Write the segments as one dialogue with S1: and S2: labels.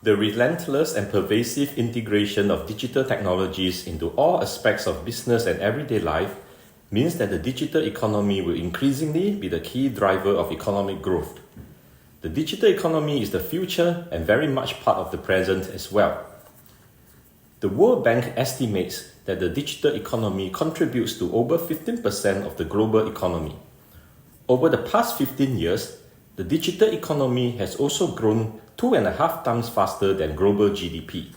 S1: The relentless and pervasive integration of digital technologies into all aspects of business and everyday life means that the digital economy will increasingly be the key driver of economic growth. The digital economy is the future and very much part of the present as well. The World Bank estimates that the digital economy contributes to over 15% of the global economy. Over the past 15 years, the digital economy has also grown 2.5 times faster than global GDP.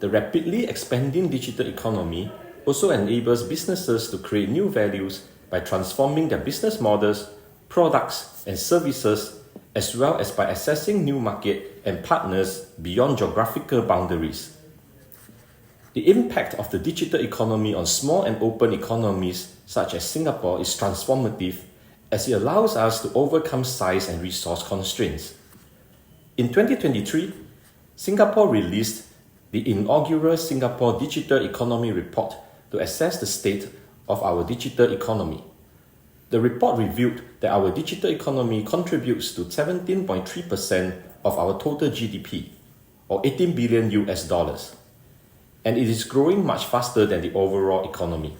S1: The rapidly expanding digital economy also enables businesses to create new values by transforming their business models, products, and services, as well as by accessing new markets and partners beyond geographical boundaries. The impact of the digital economy on small and open economies such as Singapore is transformative, as it allows us to overcome size and resource constraints. In 2023, Singapore released the inaugural Singapore Digital Economy Report to assess the state of our digital economy. The report revealed that our digital economy contributes to 17.3% of our total GDP, or $18 billion, and it is growing much faster than the overall economy.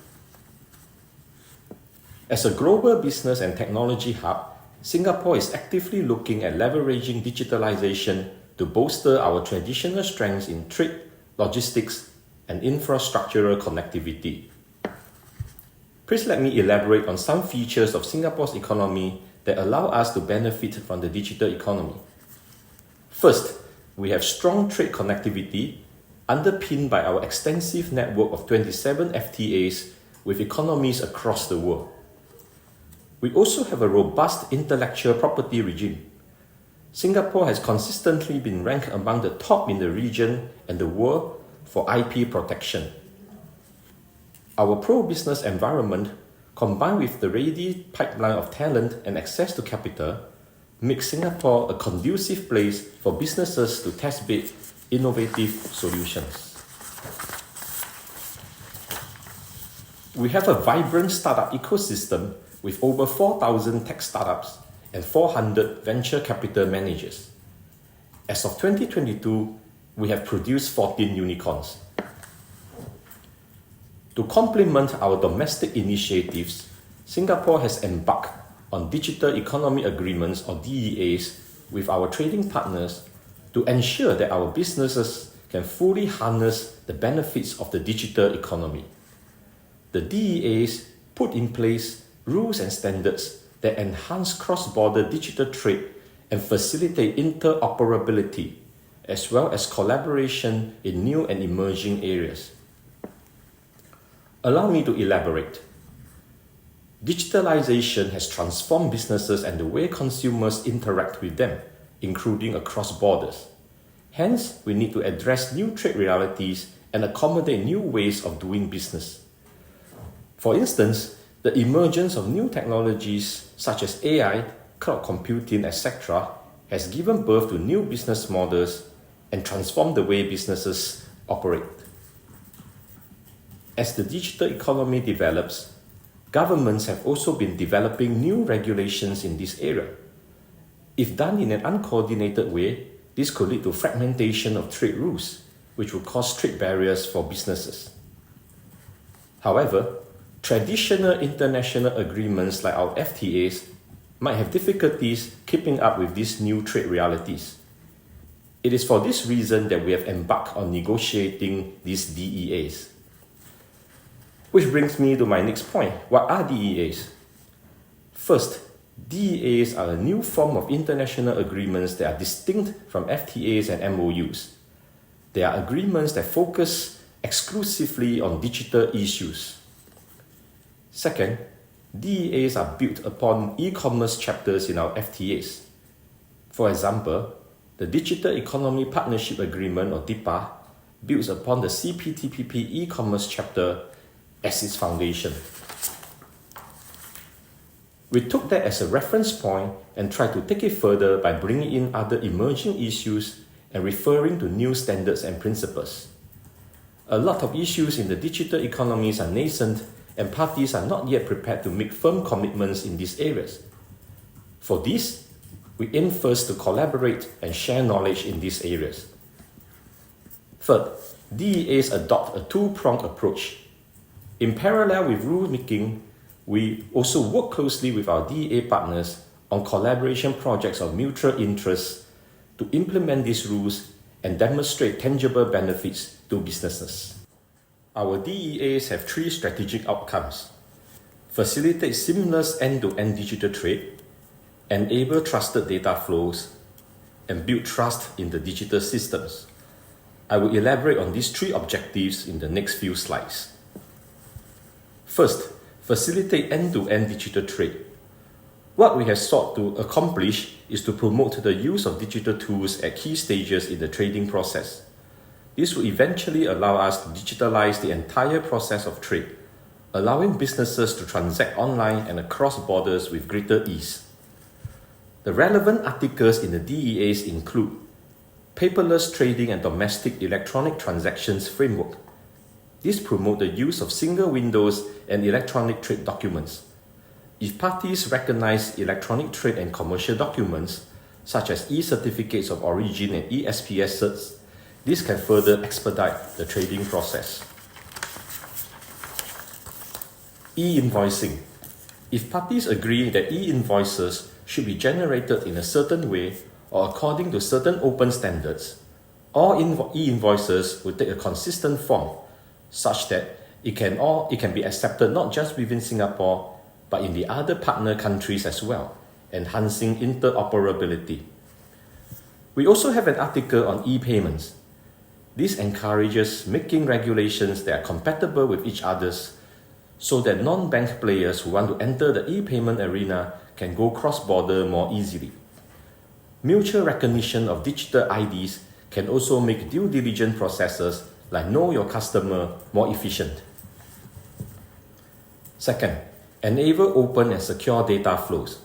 S1: As a global business and technology hub, Singapore is actively looking at leveraging digitalization to bolster our traditional strengths in trade, logistics, and infrastructural connectivity. Please let me elaborate on some features of Singapore's economy that allow us to benefit from the digital economy. First, we have strong trade connectivity underpinned by our extensive network of 27 FTAs with economies across the world. We also have a robust intellectual property regime. Singapore has consistently been ranked among the top in the region and the world for IP protection. Our pro-business environment, combined with the ready pipeline of talent and access to capital, makes Singapore a conducive place for businesses to test bid innovative solutions. We have a vibrant startup ecosystem with over 4,000 tech startups and 400 venture capital managers. As of 2022, we have produced 14 unicorns. To complement our domestic initiatives, Singapore has embarked on digital economy agreements or DEAs with our trading partners to ensure that our businesses can fully harness the benefits of the digital economy. The DEAs put in place rules and standards that enhance cross-border digital trade and facilitate interoperability, as well as collaboration in new and emerging areas. Allow me to elaborate. Digitalization has transformed businesses and the way consumers interact with them, including across borders. Hence, we need to address new trade realities and accommodate new ways of doing business. For instance, the emergence of new technologies such as AI, cloud computing, etc. has given birth to new business models and transformed the way businesses operate. As the digital economy develops, governments have also been developing new regulations in this area. If done in an uncoordinated way, this could lead to fragmentation of trade rules, which would cause trade barriers for businesses. However, traditional international agreements like our FTAs might have difficulties keeping up with these new trade realities. It is for this reason that we have embarked on negotiating these DEAs. Which brings me to my next point. What are DEAs? First, DEAs are a new form of international agreements that are distinct from FTAs and MOUs. They are agreements that focus exclusively on digital issues. Second, DEAs are built upon e-commerce chapters in our FTAs. For example, the Digital Economy Partnership Agreement, or DIPA, builds upon the CPTPP e-commerce chapter as its foundation. We took that as a reference point and tried to take it further by bringing in other emerging issues and referring to new standards and principles. A lot of issues in the digital economies are nascent and parties are not yet prepared to make firm commitments in these areas. For this, We aim first to collaborate and share knowledge in these areas. Third, DEAs adopt a two-pronged approach. In parallel with rule-making, we also work closely with our DEA partners on collaboration projects of mutual interest to implement these rules and demonstrate tangible benefits to businesses. Our DEAs have three strategic outcomes: facilitate seamless end-to-end digital trade, enable trusted data flows, and build trust in the digital systems. I will elaborate on these three objectives in the next few slides. First, facilitate end-to-end digital trade. What we have sought to accomplish is to promote the use of digital tools at key stages in the trading process. This will eventually allow us to digitalize the entire process of trade, allowing businesses to transact online and across borders with greater ease. The relevant articles in the DEAs include Paperless Trading and Domestic Electronic Transactions Framework. This promotes the use of single windows and electronic trade documents. If parties recognize electronic trade and commercial documents, such as e-certificates of origin and ESPS certs, this can further expedite the trading process. E-invoicing. If parties agree that e-invoices should be generated in a certain way or according to certain open standards, all e-invoices will take a consistent form such that it can be accepted not just within Singapore but in the other partner countries as well, enhancing interoperability. We also have an article on e-payments. This encourages making regulations that are compatible with each other's so that non-bank players who want to enter the e-payment arena can go cross-border more easily. Mutual recognition of digital IDs can also make due diligence processes like Know Your Customer more efficient. Second, enable open and secure data flows.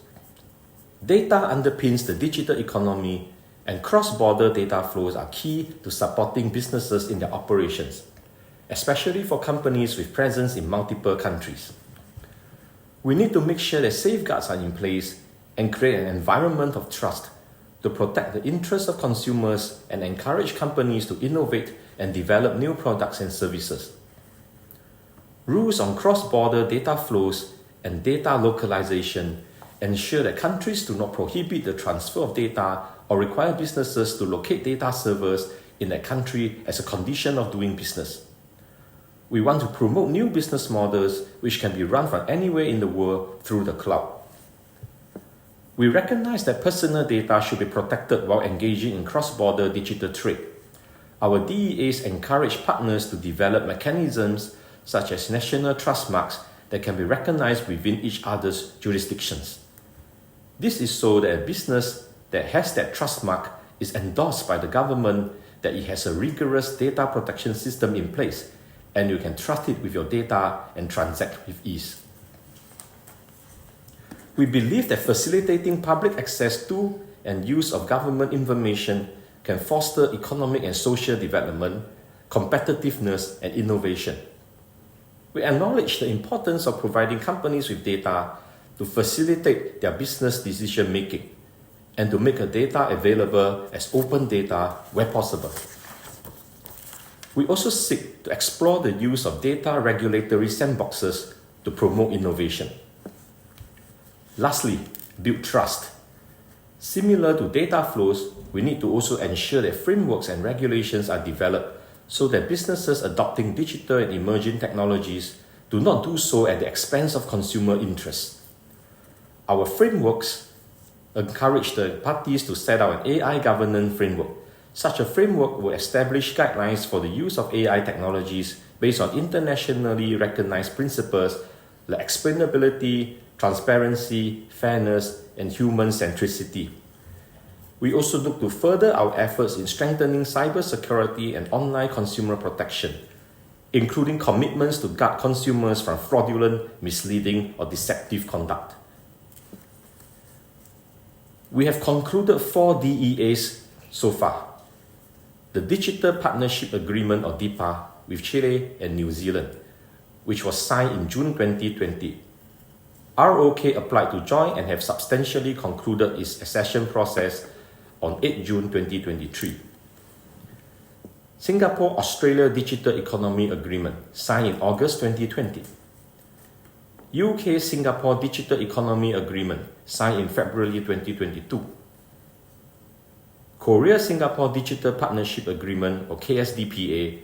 S1: Data underpins the digital economy, and cross-border data flows are key to supporting businesses in their operations, especially for companies with presence in multiple countries. We need to make sure that safeguards are in place and create an environment of trust to protect the interests of consumers and encourage companies to innovate and develop new products and services. Rules on cross-border data flows and data localization ensure that countries do not prohibit the transfer of data or require businesses to locate data servers in that country as a condition of doing business. We want to promote new business models which can be run from anywhere in the world through the cloud. We recognize that personal data should be protected while engaging in cross-border digital trade. Our DEAs encourage partners to develop mechanisms such as national trust marks that can be recognized within each other's jurisdictions. This is so that a business that has that trust mark is endorsed by the government that it has a rigorous data protection system in place and you can trust it with your data and transact with ease. We believe that facilitating public access to and use of government information can foster economic and social development, competitiveness, and innovation. We acknowledge the importance of providing companies with data to facilitate their business decision-making and to make data available as open data where possible. We also seek to explore the use of data regulatory sandboxes to promote innovation. Lastly, build trust. Similar to data flows, we need to also ensure that frameworks and regulations are developed so that businesses adopting digital and emerging technologies do not do so at the expense of consumer interests. Our frameworks encourage the parties to set out an AI governance framework. Such a framework will establish guidelines for the use of AI technologies based on internationally recognized principles like explainability, transparency, fairness, and human centricity. We also look to further our efforts in strengthening cybersecurity and online consumer protection, including commitments to guard consumers from fraudulent, misleading, or deceptive conduct. We have concluded 4 DEAs so far. The Digital Partnership Agreement or DIPA with Chile and New Zealand, which was signed in June 2020. ROK applied to join and have substantially concluded its accession process on 8 June 2023. Singapore-Australia Digital Economy Agreement signed in August 2020. UK-Singapore Digital Economy Agreement signed in February 2022. Korea-Singapore Digital Partnership Agreement or KSDPA,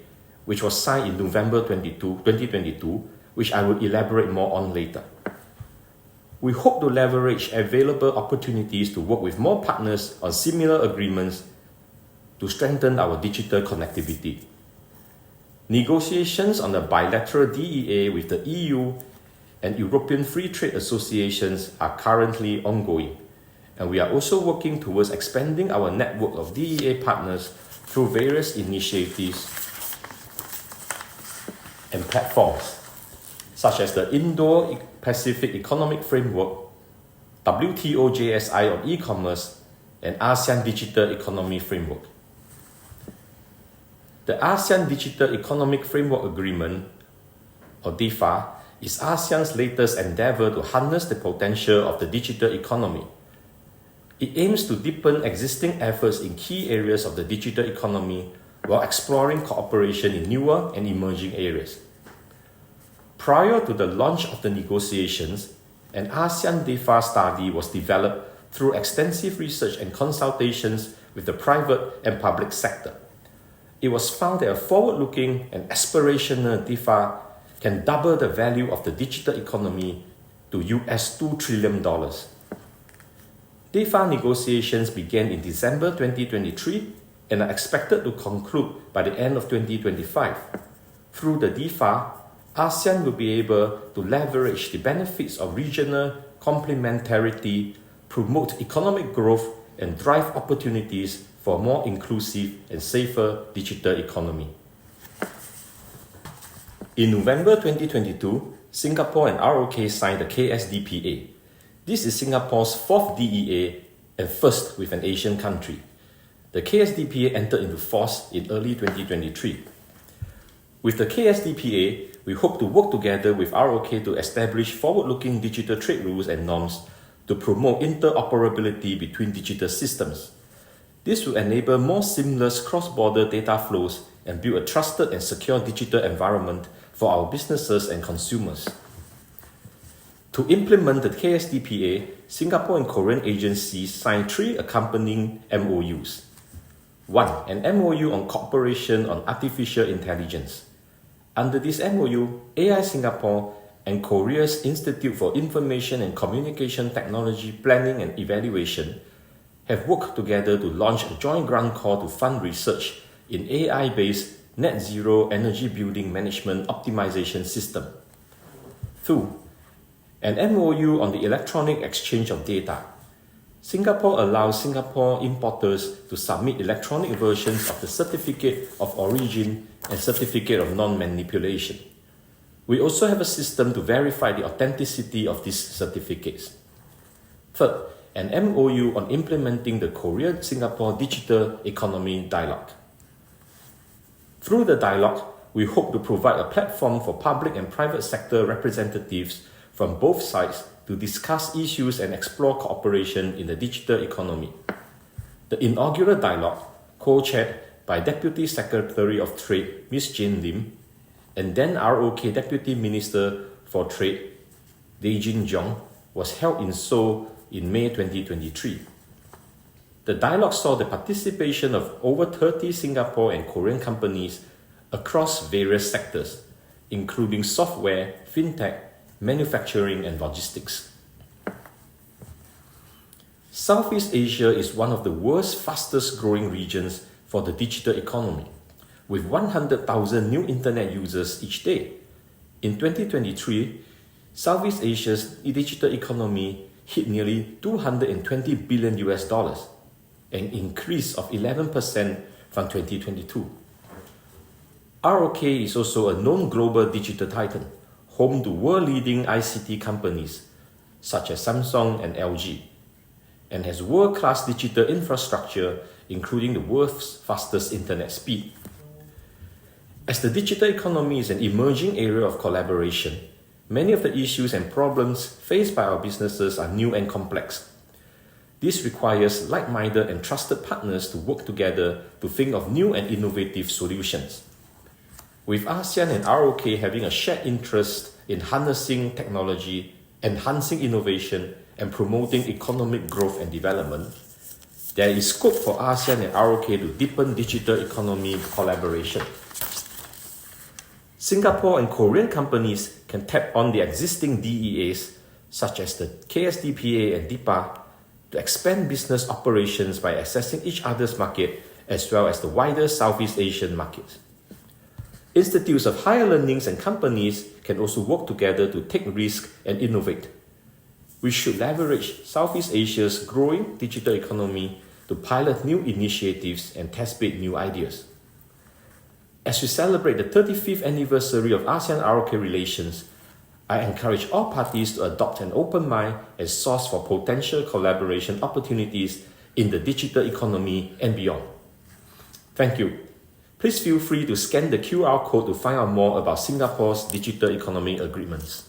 S1: which was signed in November 2022, which I will elaborate more on later. We hope to leverage available opportunities to work with more partners on similar agreements to strengthen our digital connectivity. Negotiations on the bilateral DEA with the EU and European Free Trade Associations are currently ongoing, and we are also working towards expanding our network of DEA partners through various initiatives and platforms, such as the Indo-Pacific Economic Framework, WTO JSI on e-commerce, and ASEAN Digital Economy Framework. The ASEAN Digital Economic Framework Agreement, or DIFA, is ASEAN's latest endeavor to harness the potential of the digital economy. It aims to deepen existing efforts in key areas of the digital economy while exploring cooperation in newer and emerging areas. Prior to the launch of the negotiations, an ASEAN DIFA study was developed through extensive research and consultations with the private and public sector. It was found that a forward-looking and aspirational DIFA can double the value of the digital economy to US $2 trillion. DIFA negotiations began in December 2023 and are expected to conclude by the end of 2025. Through the DIFA, ASEAN will be able to leverage the benefits of regional complementarity, promote economic growth, and drive opportunities for a more inclusive and safer digital economy. In November 2022, Singapore and ROK signed the KSDPA. This is Singapore's fourth DEA and first with an Asian country. The KSDPA entered into force in early 2023. With the KSDPA, we hope to work together with ROK to establish forward-looking digital trade rules and norms to promote interoperability between digital systems. This will enable more seamless cross-border data flows and build a trusted and secure digital environment for our businesses and consumers. To implement the KSDPA, Singapore and Korean agencies signed 3 accompanying MOUs. 1. An MOU on cooperation on artificial intelligence. Under this MOU, AI Singapore and Korea's Institute for Information and Communication Technology Planning and Evaluation have worked together to launch a joint grant call to fund research in AI-based net zero energy building management optimization system. 2. An MOU on the electronic exchange of data. Singapore allows Singapore importers to submit electronic versions of the Certificate of Origin and Certificate of Non-Manipulation. We also have a system to verify the authenticity of these certificates. Third, an MOU on implementing the Korea-Singapore Digital Economy Dialogue. Through the dialogue, we hope to provide a platform for public and private sector representatives from both sides to discuss issues and explore cooperation in the digital economy. The inaugural dialogue, co-chaired by Deputy Secretary of Trade Ms. Jane Lim and then ROK Deputy Minister for Trade Dejin Jong, was held in Seoul in May 2023. The dialogue saw the participation of over 30 Singapore and Korean companies across various sectors, including software, fintech, manufacturing, and logistics. Southeast Asia is one of the world's fastest growing regions for the digital economy, with 100,000 new internet users each day. In 2023, Southeast Asia's digital economy hit nearly $220 billion, an increase of 11% from 2022. ROK is also a known global digital titan, home to world-leading ICT companies such as Samsung and LG, and has world-class digital infrastructure, including the world's fastest internet speed. As the digital economy is an emerging area of collaboration, Many of the issues and problems faced by our businesses are new and complex. This requires like-minded and trusted partners to work together to think of new and innovative solutions. With ASEAN and ROK having a shared interest in harnessing technology, enhancing innovation, and promoting economic growth and development, there is scope for ASEAN and ROK to deepen digital economy collaboration. Singapore and Korean companies can tap on the existing DEAs, such as the KSDPA and DIPA, to expand business operations by accessing each other's market as well as the wider Southeast Asian market. Institutes of higher learnings and companies can also work together to take risks and innovate. We should leverage Southeast Asia's growing digital economy to pilot new initiatives and test-bed new ideas. As we celebrate the 35th anniversary of ASEAN-ROK relations, I encourage all parties to adopt an open mind and source for potential collaboration opportunities in the digital economy and beyond. Thank you. Please feel free to scan the QR code to find out more about Singapore's digital economy agreements.